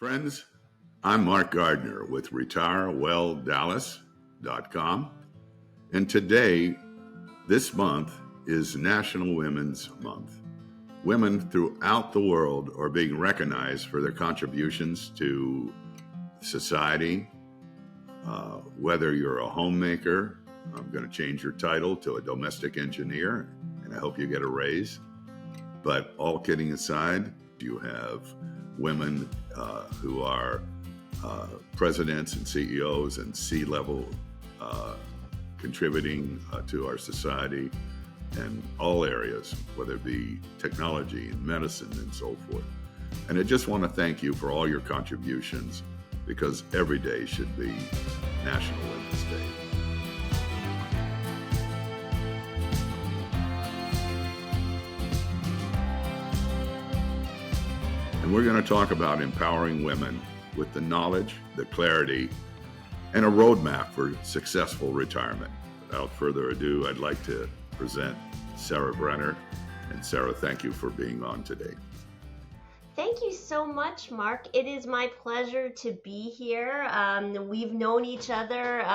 Friends, I'm Mark Gardner with RetireWellDallas.com. And today, this month, is National Women's Month. Women throughout the world are being recognized for their contributions to society. Whether you're a homemaker, I'm going to change your title to a domestic engineer, and I hope you get a raise. But all kidding aside, you have women who are presidents and CEOs and C-level contributing to our society in all areas, whether it be technology and medicine and so forth. And I just want to thank you for all your contributions, because every day should be National Women's Day. And we're going to talk about empowering women with the knowledge, the clarity, and a roadmap for successful retirement. Without further ado, I'd like to present Sarah Brenner. And Sarah, thank you for being on today. Thank you so much, Mark. It is my pleasure to be here. We've known each other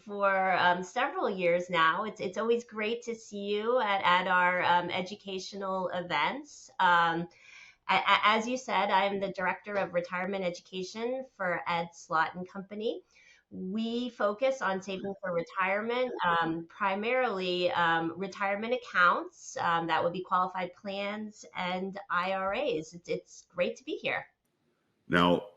for several years now. It's always great to see you at our educational events. As you said, I'm the Director of Retirement Education for Slott and Company. We focus on saving for retirement, primarily retirement accounts, that would be qualified plans and IRAs. It's great to be here. Now,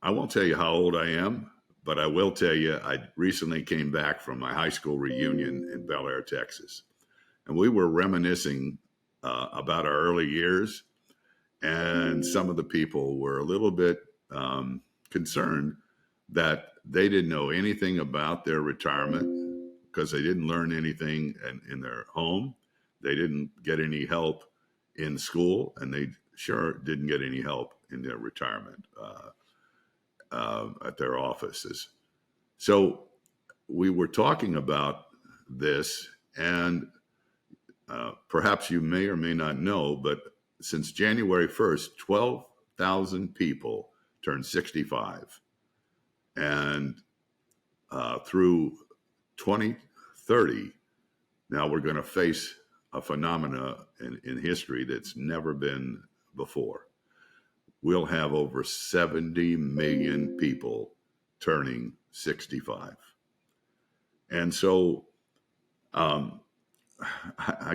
I won't tell you how old I am, but I will tell you I recently came back from my high school reunion in Bel Air, Texas. And we were reminiscing about our early years. And some of the people were a little bit concerned that they didn't know anything about their retirement because they didn't learn anything in their home. They didn't get any help in school, and they sure didn't get any help in their retirement at their offices. So we were talking about this, and perhaps you may or may not know, but since January 1st, 12,000 people turned 65. And through 2030, now we're going to face a phenomena in history that's never been before. We'll have over 70 million people turning 65. And so I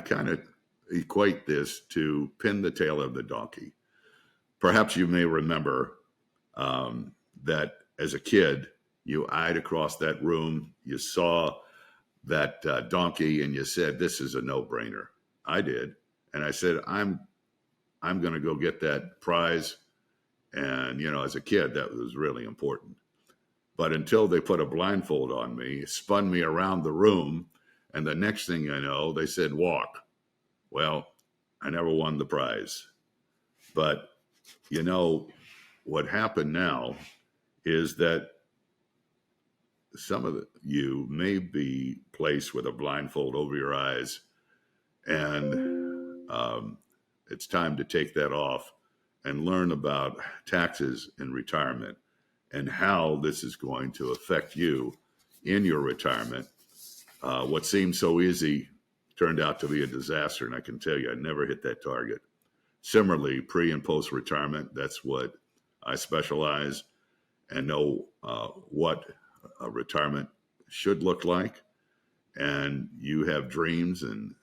kind of equate this to pin the tail of the donkey. Perhaps you may remember that as a kid, you eyed across that room, you saw that donkey, and you said, "This is a no-brainer." I did, and I said, "I'm going to go get that prize." And as a kid, that was really important. But until they put a blindfold on me, spun me around the room, and the next thing I know, they said, "Walk." Well, I never won the prize. But, what happened now is that some of you may be placed with a blindfold over your eyes, and it's time to take that off and learn about taxes and retirement and how this is going to affect you in your retirement. What seemed so easy turned out to be a disaster, and I can tell you I never hit that target. Similarly, pre- and post-retirement, that's what I specialize and know what a retirement should look like. And you have dreams and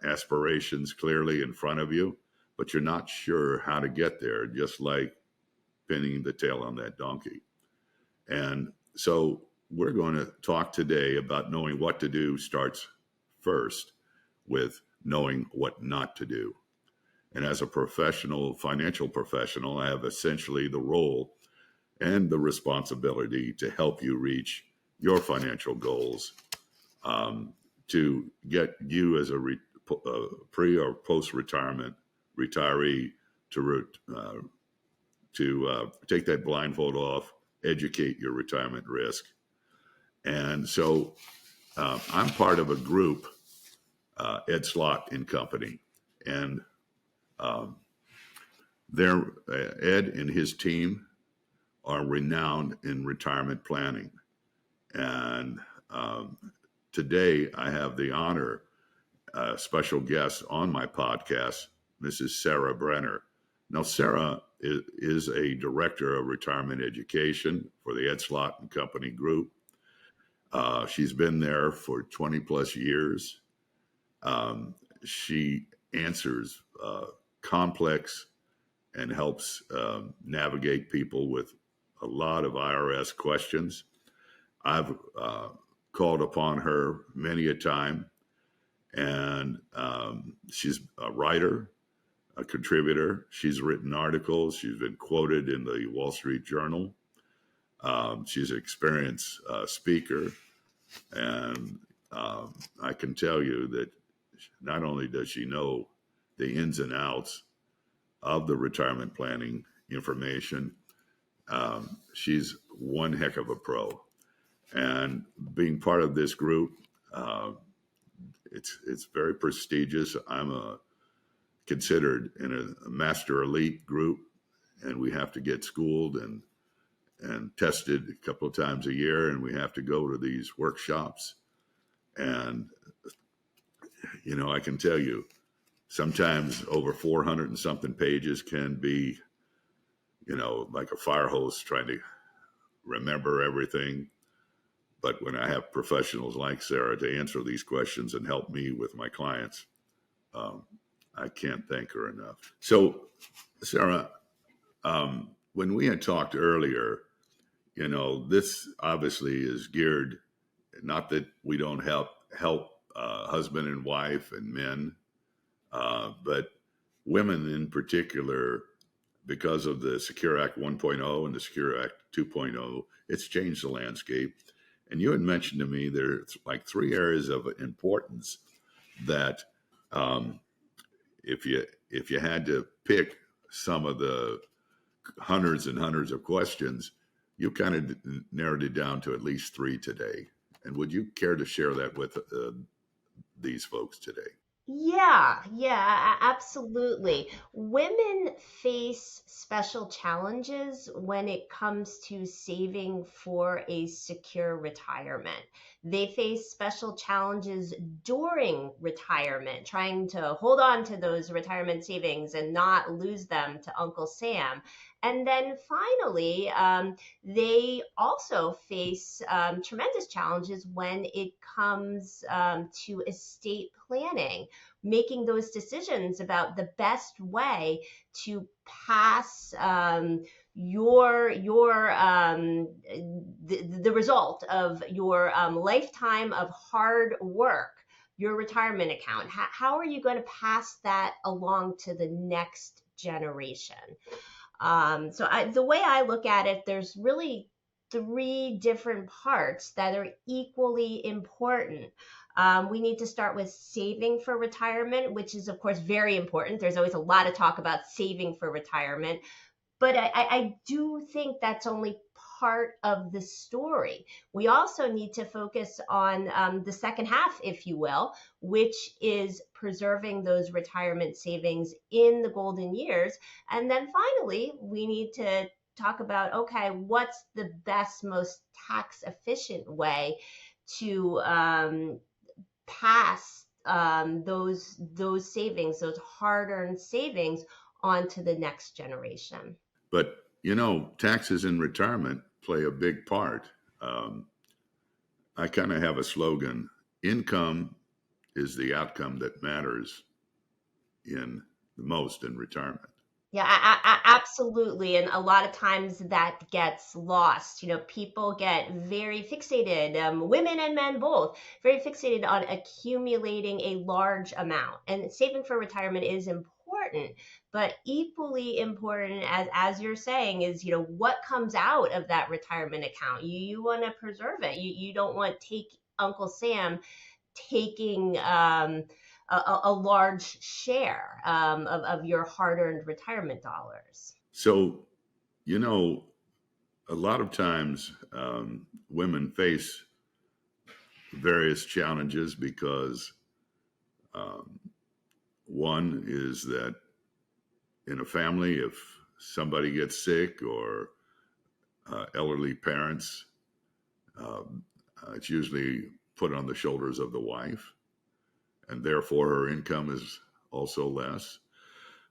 aspirations clearly in front of you, but you're not sure how to get there, just like pinning the tail on that donkey. And so we're going to talk today about knowing what to do starts first with knowing what not to do. And as a financial professional, I have essentially the role and the responsibility to help you reach your financial goals, to get you as a pre or post-retirement retiree to take that blindfold off, educate your retirement risk. And so I'm part of a group, Slott and Company, and Ed and his team are renowned in retirement planning. And today I have the honor, special guest on my podcast, Mrs. Sarah Brenner. Now, Sarah is a director of retirement education for the Slott and Company group. She's been there for 20 plus years. She answers complex and helps navigate people with a lot of IRS questions. I've called upon her many a time, and she's a writer, a contributor. She's written articles. She's been quoted in the Wall Street Journal. She's an experienced speaker, and I can tell you that not only does she know the ins and outs of the retirement planning information, she's one heck of a pro. And being part of this group, it's very prestigious. I'm considered in a master elite group, and we have to get schooled and tested a couple of times a year, and we have to go to these workshops. And I can tell you, sometimes over 400 and something pages can be, like a fire hose trying to remember everything. But when I have professionals like Sarah to answer these questions and help me with my clients, I can't thank her enough. So, Sarah, when we had talked earlier, this obviously is geared, not that we don't help husband and wife and men, but women in particular, because of the Secure Act 1.0 and the Secure Act 2.0, it's changed the landscape. And you had mentioned to me there's like 3 areas of importance that if you had to pick some of the hundreds and hundreds of questions, you kind of narrowed it down to at least 3 today. And would you care to share that with these folks today? Yeah, absolutely. Women face special challenges when it comes to saving for a secure retirement. They face special challenges during retirement, trying to hold on to those retirement savings and not lose them to Uncle Sam. And then finally, they also face tremendous challenges when it comes to estate planning, making those decisions about the best way to pass the result of your lifetime of hard work, your retirement account. How are you going to pass that along to the next generation? The way I look at it, there's really 3 different parts that are equally important. We need to start with saving for retirement, which is, of course, very important. There's always a lot of talk about saving for retirement, but I do think that's only part of the story. We also need to focus on the second half, if you will, which is preserving those retirement savings in the golden years. And then finally, we need to talk about, okay, what's the best, most tax efficient way to pass those savings, those hard-earned savings, onto the next generation. But, taxes in retirement play a big part. I kind of have a slogan: income is the outcome that matters the most in retirement. Yeah, absolutely. And a lot of times that gets lost. People get very fixated, women and men both, very fixated on accumulating a large amount. And saving for retirement is important, but equally important, as you're saying, is, what comes out of that retirement account. You want to preserve it. You don't want Uncle Sam taking a large share of your hard-earned retirement dollars. So, a lot of times women face various challenges because one is that in a family, if somebody gets sick or elderly parents, it's usually put on the shoulders of the wife, and therefore her income is also less.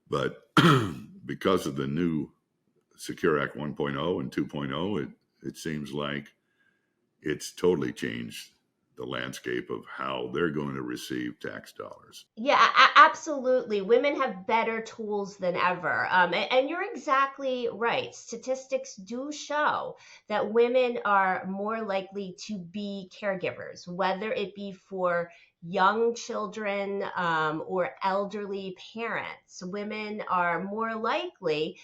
But because of the new Secure Act 1.0 and 2.0, it seems like it's totally changed the landscape of how they're going to receive tax dollars. Yeah, absolutely. Women have better tools than ever. And you're exactly right. Statistics do show that women are more likely to be caregivers, whether it be for young children or elderly parents. Women are more likely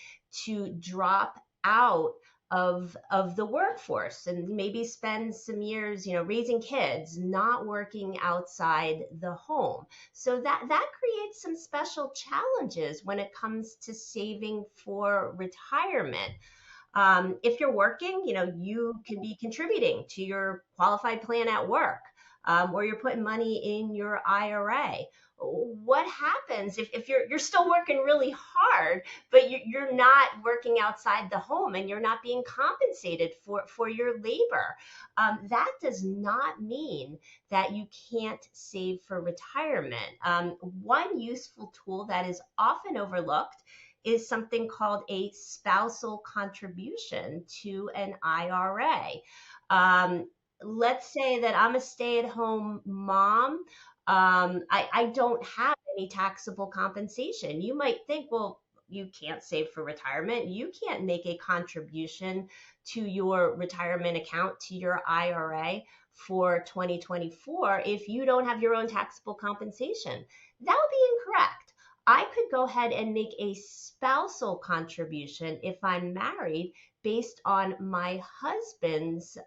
to drop out of the workforce and maybe spend some years, raising kids, not working outside the home. So that creates some special challenges when it comes to saving for retirement. If you're working, you can be contributing to your qualified plan at work, or you're putting money in your IRA. What happens if you're still working really hard, but you're not working outside the home and you're not being compensated for your labor? That does not mean that you can't save for retirement. One useful tool that is often overlooked is something called a spousal contribution to an IRA. Let's say that I'm a stay-at-home mom. I don't have any taxable compensation. You might think, well, you can't save for retirement. You can't make a contribution to your retirement account, to your IRA for 2024 if you don't have your own taxable compensation. That would be incorrect. I could go ahead and make a spousal contribution if I'm married based on my husband's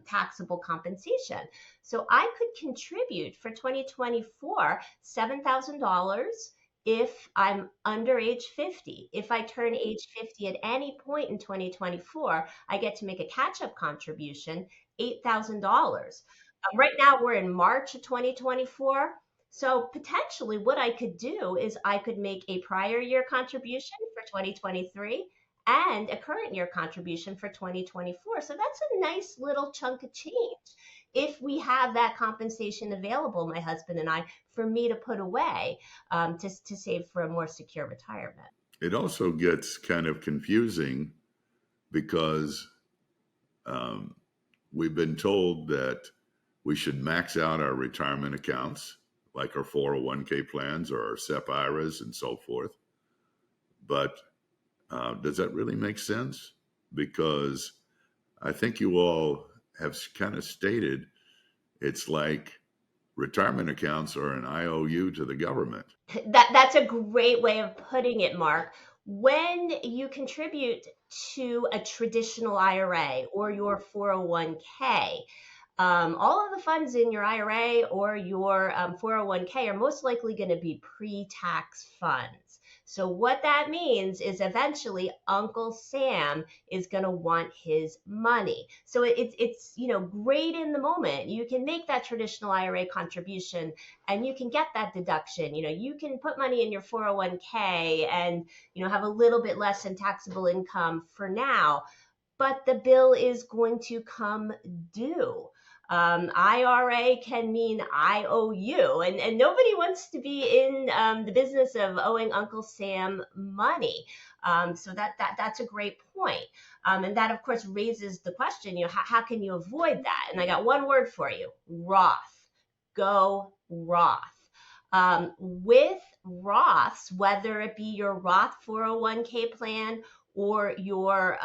taxable compensation. So I could contribute for 2024 $7,000 if I'm under age 50. If I turn age 50 at any point in 2024, I get to make a catch-up contribution, $8,000. Right now, we're in March of 2024. So potentially what I could do is I could make a prior year contribution for 2023 and a current year contribution for 2024. So that's a nice little chunk of change if we have that compensation available, my husband and I, for me to put away to save for a more secure retirement. It also gets kind of confusing because um, we've been told that we should max out our retirement accounts, like our 401k plans or our SEP IRAs and so forth. But does that really make sense? Because I think you all have kind of stated it's like retirement accounts are an IOU to the government. That's a great way of putting it, Mark. When you contribute to a traditional IRA or your 401k, all of the funds in your IRA or your 401k are most likely going to be pre-tax funds. So what that means is eventually Uncle Sam is going to want his money. So it's great in the moment. You can make that traditional IRA contribution and you can get that deduction. You can put money in your 401k and have a little bit less in taxable income for now, but the bill is going to come due. IRA can mean IOU, and nobody wants to be in the business of owing Uncle Sam money. So that's a great point. And that, of course, raises the question, how can you avoid that? And I got one word for you: Roth. Go Roth. With Roths, whether it be your Roth 401k plan or your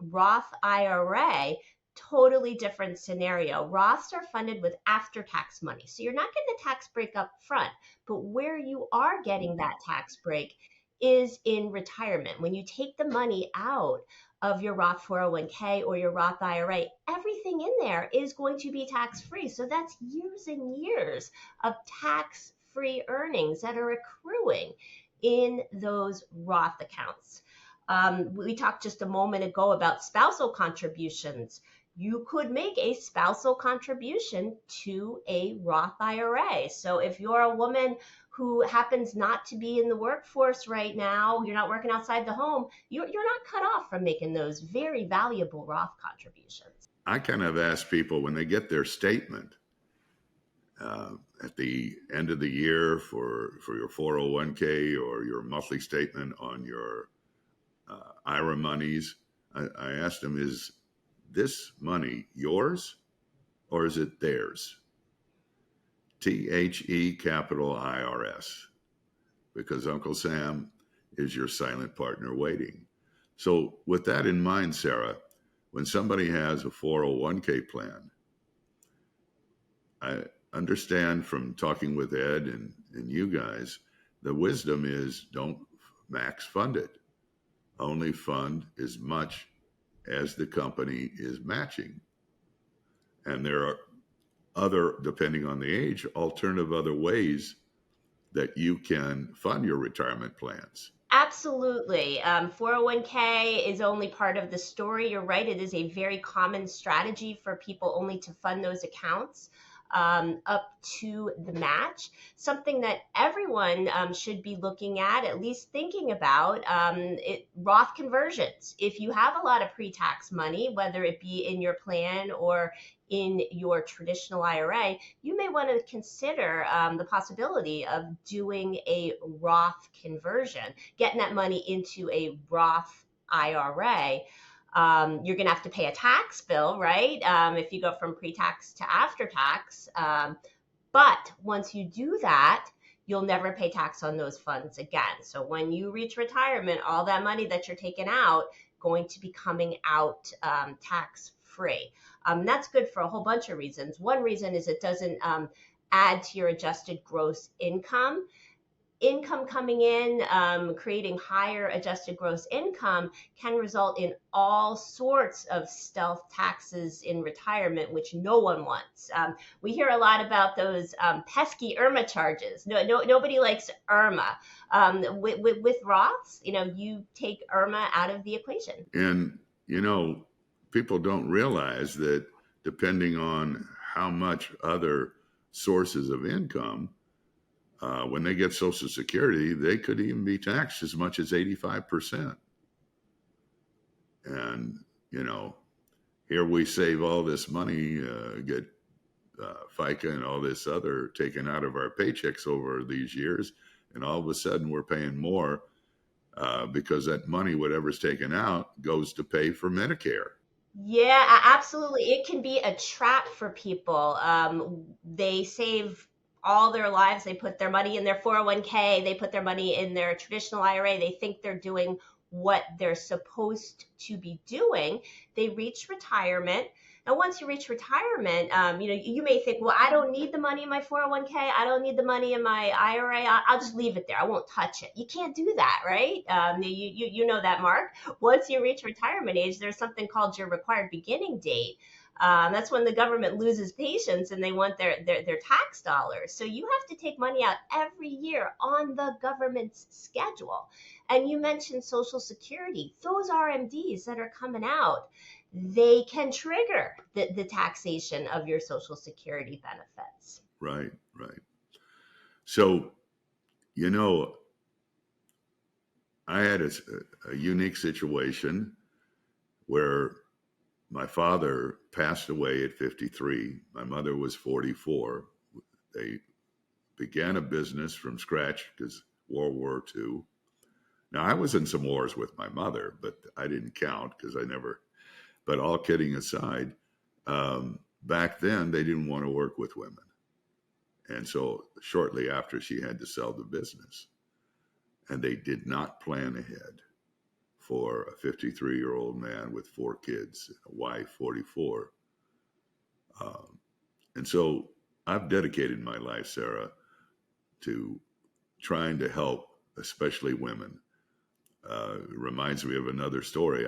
Roth IRA, totally different scenario. Roths are funded with after-tax money. So you're not getting a tax break up front, but where you are getting that tax break is in retirement. When you take the money out of your Roth 401k or your Roth IRA, everything in there is going to be tax-free. So that's years and years of tax-free earnings that are accruing in those Roth accounts. We talked just a moment ago about spousal contributions. you could make a spousal contribution to a Roth IRA. So if you're a woman who happens not to be in the workforce right now, you're not working outside the home, you're not cut off from making those very valuable Roth contributions. I kind of ask people when they get their statement at the end of the year for your 401k or your monthly statement on your IRA monies, I asked them, is this money yours or is it theirs? THE capital IRS, because Uncle Sam is your silent partner waiting. So with that in mind, Sarah, when somebody has a 401k plan, I understand from talking with Ed and you guys, the wisdom is don't max fund it. Only fund as much as the company is matching. And there are other, depending on the age, alternative other ways that you can fund your retirement plans. Absolutely. 401k is only part of the story. You're right. It is a very common strategy for people only to fund those accounts up to the match. Something that everyone should be looking at least thinking about, Roth conversions. If you have a lot of pre-tax money, whether it be in your plan or in your traditional IRA, you may want to consider the possibility of doing a Roth conversion, getting that money into a Roth IRA. You're going to have to pay a tax bill, right? If you go from pre-tax to after tax. But once you do that, you'll never pay tax on those funds again. So when you reach retirement, all that money that you're taking out going to be coming out tax free. That's good for a whole bunch of reasons. One reason is it doesn't add to your adjusted gross income. Income coming in, creating higher adjusted gross income can result in all sorts of stealth taxes in retirement, which no one wants. We hear a lot about those pesky IRMA charges. Nobody likes IRMA. With Roths, you take IRMA out of the equation. And, people don't realize that depending on how much other sources of income, when they get Social Security, they could even be taxed as much as 85%. And, here we save all this money, get FICA and all this other taken out of our paychecks over these years. And all of a sudden we're paying more because that money, whatever's taken out, goes to pay for Medicare. Yeah, absolutely. It can be a trap for people. They save all their lives. They put their money in their 401k. They put their money in their traditional IRA. They think they're doing what they're supposed to be doing. They reach retirement. Now, once you reach retirement, you may think, well, I don't need the money in my 401k. I don't need the money in my IRA. I'll just leave it there. I won't touch it. You can't do that, right? You know that, Mark. Once you reach retirement age, there's something called your required beginning date. That's when the government loses patience and they want their tax dollars. So you have to take money out every year on the government's schedule. And you mentioned Social Security. Those RMDs that are coming out, they can trigger the taxation of your Social Security benefits. Right. So, I had a unique situation where my father passed away at 53. My mother was 44. They began a business from scratch because World War II. Now, I was in some wars with my mother, but I didn't count because but all kidding aside, back then they didn't want to work with women. And so shortly after, she had to sell the business. And they did not plan ahead for a 53-year-old man with 4 kids, a wife, 44. And so I've dedicated my life, Sarah, to trying to help, especially women. It reminds me of another story.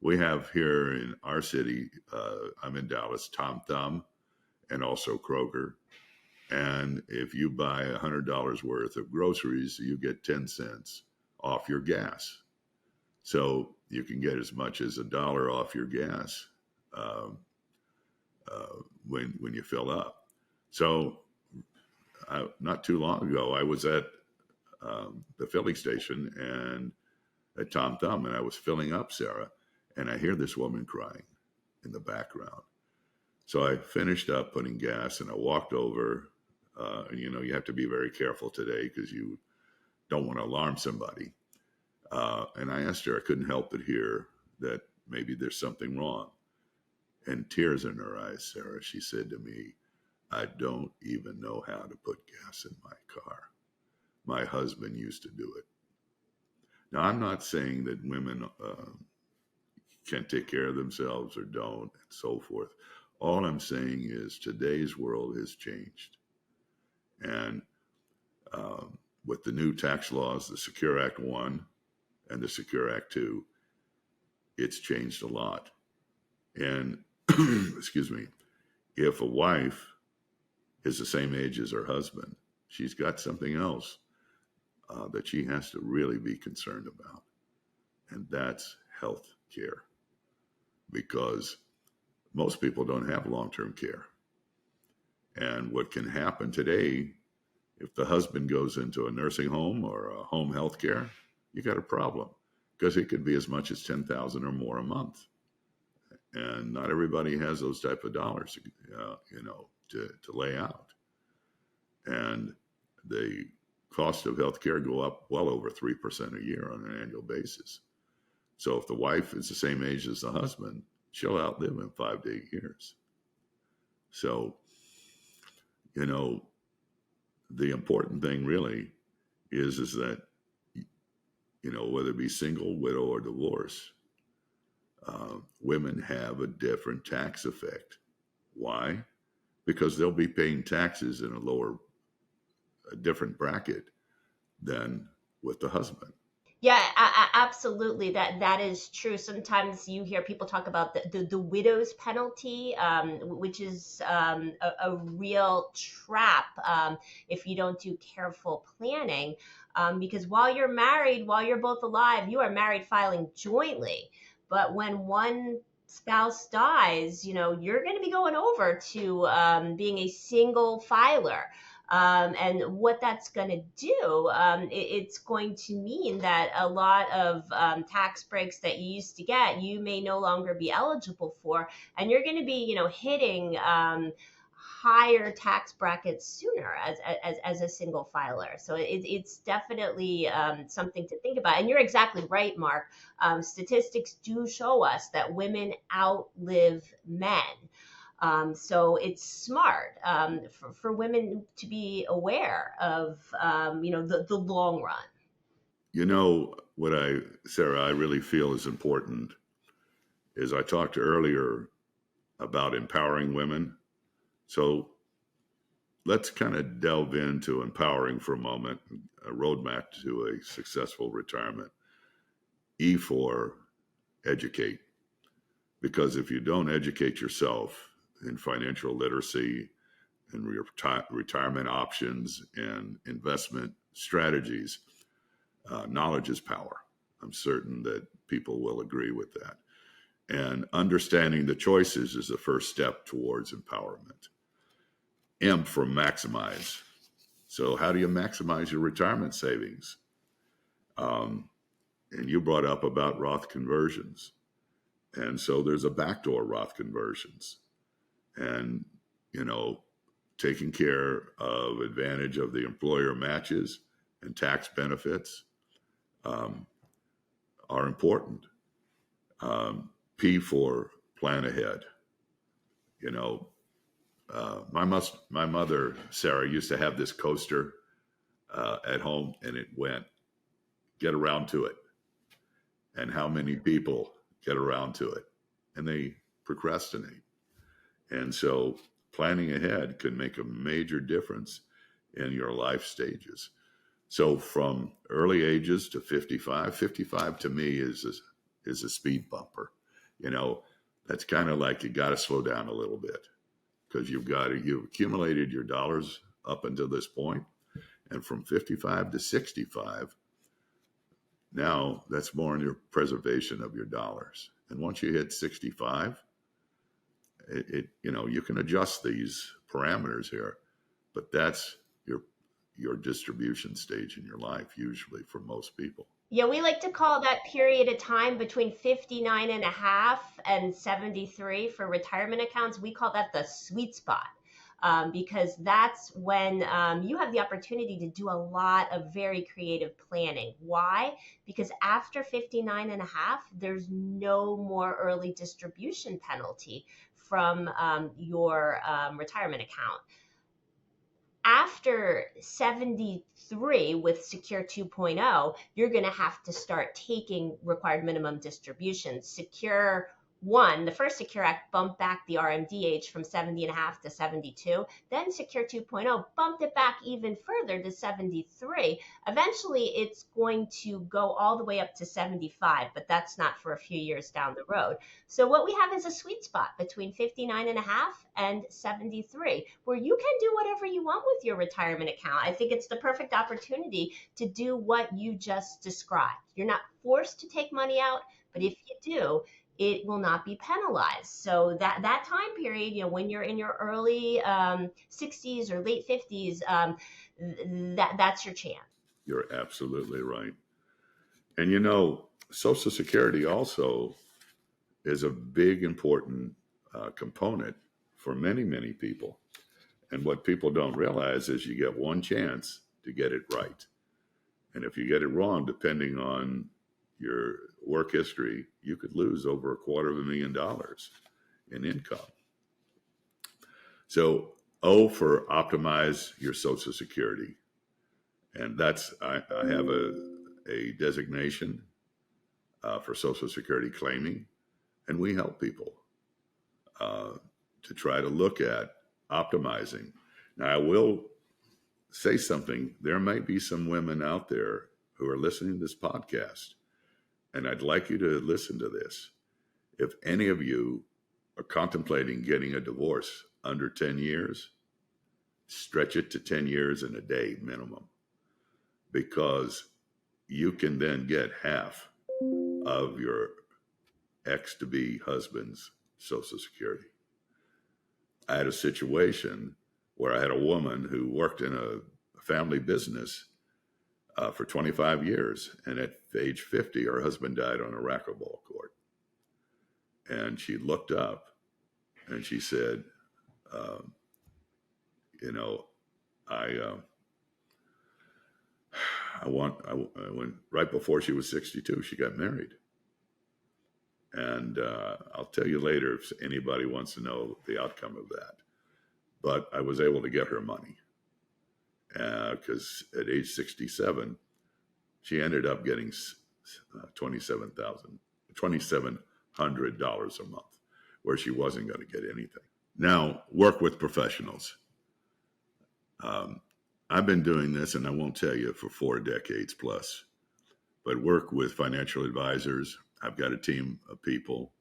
We have here in our city, I'm in Dallas, Tom Thumb and also Kroger. And if you buy $100 worth of groceries, you get 10 cents off your gas. So you can get as much as $1 off your gas um, when you fill up. So not too long ago, I was at the filling station and at Tom Thumb, and I was filling up, Sarah, and I hear this woman crying in the background. So I finished up putting gas, and I walked over. And you have to be very careful today because you don't want to alarm somebody. And I asked her, I couldn't help but hear that maybe there's something wrong. And tears in her eyes, Sarah, she said to me, I don't even know how to put gas in my car. My husband used to do it. Now, I'm not saying that women can't take care of themselves or don't, and so forth. All I'm saying is today's world has changed. And with the new tax laws, the Secure Act 1 and the Secure Act 2, it's changed a lot. And, excuse me, if a wife is the same age as her husband, she's got something else that she has to really be concerned about. And that's health care. Because most people don't have long-term care. And what can happen today, if the husband goes into a nursing home or a home health care, you got a problem because it could be as much as $10,000 or more a month. And not everybody has those type of dollars, to lay out. And the cost of healthcare go up well over 3% a year on an annual basis. So if the wife is the same age as the husband, she'll outlive him 5 to 8 years. So, the important thing really is that, whether it be single, widow, or divorce, women have a different tax effect. Why? Because they'll be paying taxes in a different bracket than with the husband. Yeah, absolutely. That is true. Sometimes you hear people talk about the widow's penalty, which is a real trap if you don't do careful planning. Because while you're married, while you're both alive, you are married filing jointly. But when one spouse dies, you're going to be going over to being a single filer. And what that's going to do, it's going to mean that a lot of tax breaks that you used to get, you may no longer be eligible for, and you're going to be, hitting higher tax brackets sooner as a single filer. So it's definitely something to think about. And you're exactly right, Mark. Statistics do show us that women outlive men. So it's smart for women to be aware of, the long run. Sarah, I really feel is important is I talked earlier about empowering women. So let's kind of delve into empowering for a moment, a roadmap to a successful retirement. E4, educate. Because if you don't educate yourself in financial literacy and retirement options and investment strategies, knowledge is power. I'm certain that people will agree with that. And understanding the choices is the first step towards empowerment. M for maximize. So how do you maximize your retirement savings? And you brought up about Roth conversions. And so there's a backdoor Roth conversions. And, taking care of advantage of the employer matches and tax benefits are important. P for plan ahead. My mother, Sarah, used to have this coaster at home, and it went, get around to it. And how many people get around to it? And they procrastinate. And so planning ahead can make a major difference in your life stages. So from early ages to 55 to me is a speed bumper. That's kind of like you got to slow down a little bit because you've accumulated your dollars up until this point. And from 55 to 65, now that's more in your preservation of your dollars. And once you hit 65, You can adjust these parameters here, but that's your distribution stage in your life, usually for most people. Yeah, we like to call that period of time between 59 and a half and 73 for retirement accounts. We call that the sweet spot. Because that's when you have the opportunity to do a lot of very creative planning. Why? Because after 59 and a half, there's no more early distribution penalty from your retirement account. After 73 with Secure 2.0, you're going to have to start taking required minimum distributions. Secure 1, the first Secure Act bumped back the RMD age from 70 and a half to 72. Then Secure 2.0 bumped it back even further to 73. Eventually, it's going to go all the way up to 75, but that's not for a few years down the road. So what we have is a sweet spot between 59 and a half and 73, where you can do whatever you want with your retirement account. I think it's the perfect opportunity to do what you just described. You're not forced to take money out, but if you do, it will not be penalized. So that time period, when you're in your early 60s or late 50s, that's your chance. You're absolutely right. And Social Security also is a big, important component for many, many people. And what people don't realize is you get one chance to get it right. And if you get it wrong, depending on your work history, you could lose over $250,000 in income. So O for optimize your Social Security. And I have a designation for Social Security claiming, and we help people to try to look at optimizing. Now, I will say something. There might be some women out there who are listening to this podcast, and I'd like you to listen to this. If any of you are contemplating getting a divorce under 10 years, stretch it to 10 years and a day minimum, because you can then get half of your ex-to-be husband's Social Security. I had a situation where I had a woman who worked in a family business for 25 years. And at age 50, her husband died on a racquetball court. And she looked up and she said, when right before she was 62, she got married. And I'll tell you later if anybody wants to know the outcome of that. But I was able to get her money because at age 67, she ended up getting $2,700 a month, where she wasn't going to get anything. Now, work with professionals. I've been doing this, and I won't tell you, for 4 decades plus, but work with financial advisors. I've got a team of people,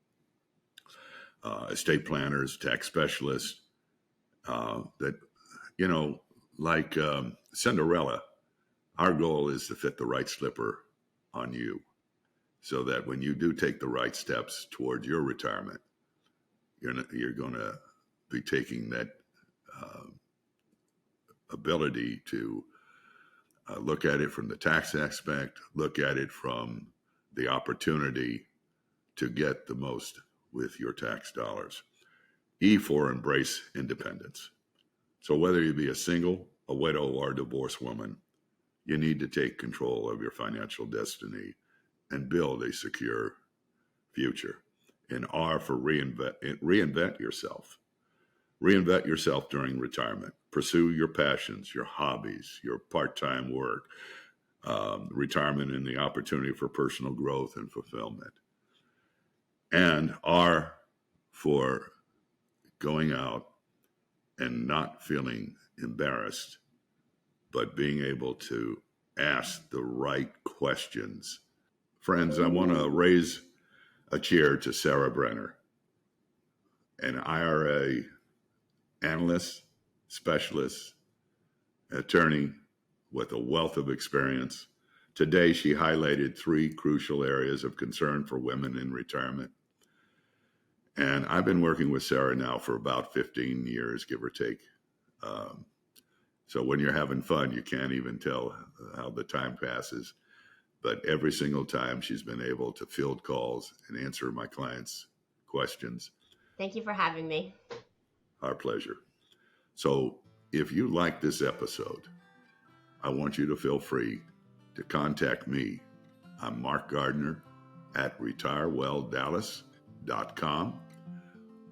estate planners, tax specialists, that, like Cinderella, our goal is to fit the right slipper on you so that when you do take the right steps towards your retirement, you're going to be taking that ability to look at it from the tax aspect, look at it from the opportunity to get the most with your tax dollars. E for embrace independence. So whether you be a single, a widow, or a divorced woman, you need to take control of your financial destiny and build a secure future. And R for reinvent yourself. Reinvent yourself during retirement. Pursue your passions, your hobbies, your part-time work, retirement and the opportunity for personal growth and fulfillment. And R for going out and not feeling embarrassed, but being able to ask the right questions. Friends, I want to raise a cheer to Sarah Brenner, an IRA analyst, specialist, attorney with a wealth of experience. Today, she highlighted 3 crucial areas of concern for women in retirement. And I've been working with Sarah now for about 15 years, give or take. So when you're having fun, you can't even tell how the time passes. But every single time she's been able to field calls and answer my clients' questions. Thank you for having me. Our pleasure. So if you like this episode, I want you to feel free to contact me. I'm Mark Gardner at retirewelldallas.com,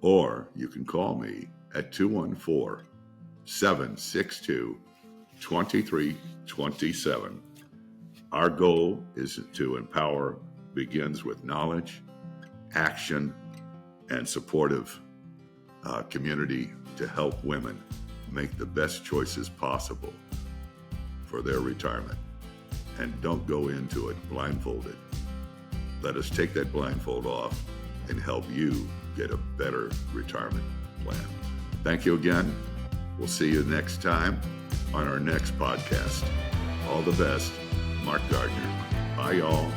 or you can call me at 214-762-2327. Our goal is to empower, begins with knowledge, action, and supportive community to help women make the best choices possible for their retirement. And don't go into it blindfolded. Let us take that blindfold off and help you get a better retirement plan. Thank you again. We'll see you next time on our next podcast. All the best, Mark Gardner. Bye, y'all.